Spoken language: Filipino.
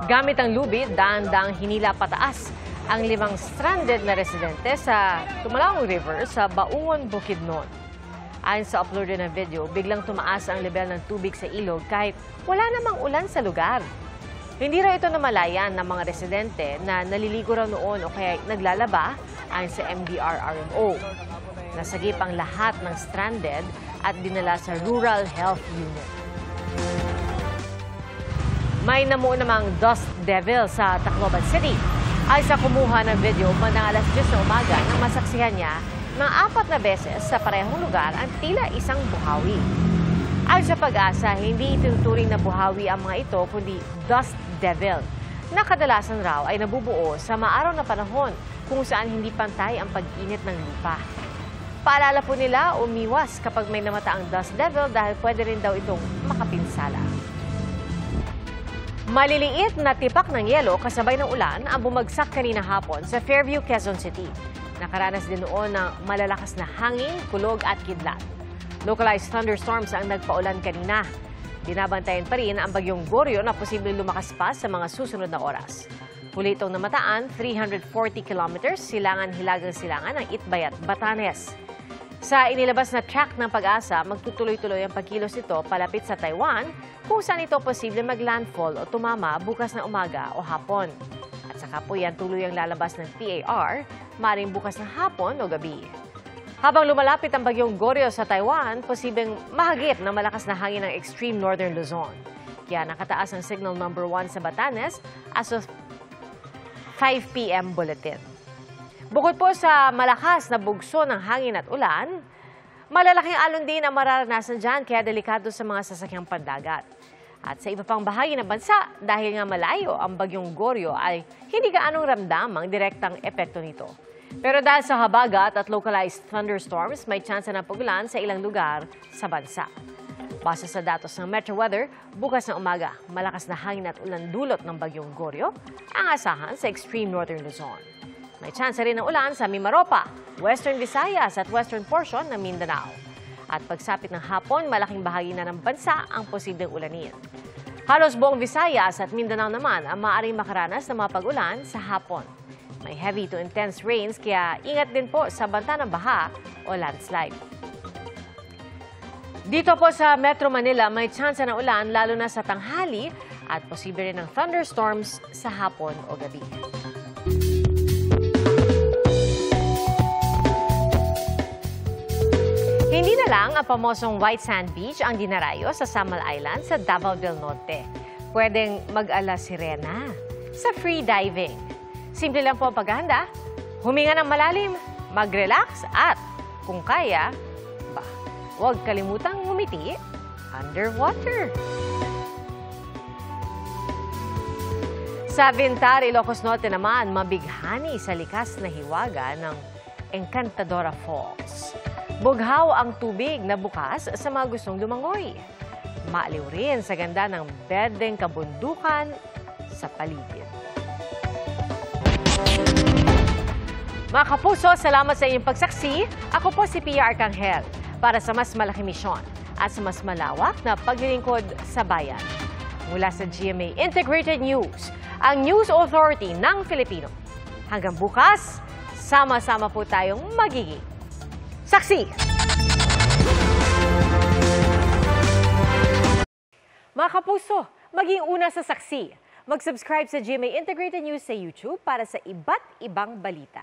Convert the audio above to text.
Gamit ang lubid, dahan-dahang hinila pataas ang 5 stranded na residente sa Tumalawang River sa Baungon, Bukidnon. Ayon sa upload na video, biglang tumaas ang level ng tubig sa ilog kahit wala namang ulan sa lugar. Hindi raw ito namalayan ng mga residente na naliligo raw noon o kaya naglalaba ayon sa MDRRMO. Nasagip ang lahat ng stranded at dinala sa Rural Health Unit. May namuo namang dust devil sa Tacloban City. Ay sa kumuha ng video, bandang alas 10 na umaga nang masaksihan niya ng 4 na beses sa parehong lugar ang tila isang buhawi. Ayon sa Pag-asa, hindi itinuturing na buhawi ang mga ito kundi dust devil na kadalasan raw ay nabubuo sa maaraw na panahon kung saan hindi pantay ang pag-init ng lupa. Paalala po nila umiwas kapag may namataang dust devil dahil pwede rin daw itong makapinsala. Maliliit na tipak ng yelo kasabay ng ulan ang bumagsak kanina hapon sa Fairview, Quezon City. Nakaranas din noon ng malalakas na hangin, kulog at kidlat. Localized thunderstorms ang nagpaulan kanina. Binabantayan pa rin ang bagyong Goryo na posibleng lumakas pa sa mga susunod na oras. Huli itong namataan 340 kilometers silangan-hilagang-silangan ng Itbay at Batanes. Sa inilabas na track ng Pag-asa, magtutuloy-tuloy ang pagkilos ito palapit sa Taiwan kung saan ito posible mag-landfall o tumama bukas na umaga o hapon. At saka po yan tuloy ang lalabas ng PAR, maaaring bukas na hapon o gabi. Habang lumalapit ang bagyong Goryo sa Taiwan, posibleng mahagip ng malakas na hangin ng extreme northern Luzon. Kaya nakataas ang signal number 1 sa Batanes as of 5 p.m. bulletin. Bukod po sa malakas na bugso ng hangin at ulan, malalaking alon din ang mararanasan dyan kaya delikado sa mga sasakyang pandagat. At sa iba pang bahagi ng bansa, dahil nga malayo ang bagyong Goryo ay hindi gaanong ramdam ang direktang epekto nito. Pero dahil sa habagat at localized thunderstorms, may tsansa ng pag-ulan sa ilang lugar sa bansa. Base sa datos ng Metro Weather, bukas na umaga, malakas na hangin at ulan dulot ng bagyong Goryo ang asahan sa extreme northern Luzon. May tsansa rin ng ulan sa Mimaropa, Western Visayas at western portion ng Mindanao. At pagsapit ng hapon, malaking bahagi na ng bansa ang posibleng ulanin. Halos buong Visayas at Mindanao naman ang maaaring makaranas ng mga pag-ulan sa hapon. May heavy to intense rains kaya ingat din po sa banta ng baha o landslide. Dito po sa Metro Manila, may tsansa ng ulan lalo na sa tanghali at posible rin ng thunderstorms sa hapon o gabi. Hindi na lang ang pamosong White Sand Beach ang dinarayo sa Samal Island sa Davao del Norte. Pwedeng mag-ala sirena sa free diving. Simple lang po ang paghahanda, huminga ng malalim, mag-relax at kung kaya, huwag kalimutang ngumiti underwater. Sa Vintar, Ilocos Norte naman, mabighani sa likas na hiwaga ng Encantadora Falls. Bughaw ang tubig na bukas sa mga gustong lumangoy. Maaliw rin sa ganda ng berdeng kabundukan sa paligid. Mga kapuso, salamat sa inyong pagsaksi. Ako po si Pia Arcangel para sa mas malaking misyon at sa mas malawak na paglilingkod sa bayan. Mula sa GMA Integrated News, ang News Authority ng Filipino. Hanggang bukas, sama-sama po tayong magiging saksi! Mga kapuso, maging una sa saksi. Mag-subscribe sa GMA Integrated News sa YouTube para sa iba't ibang balita.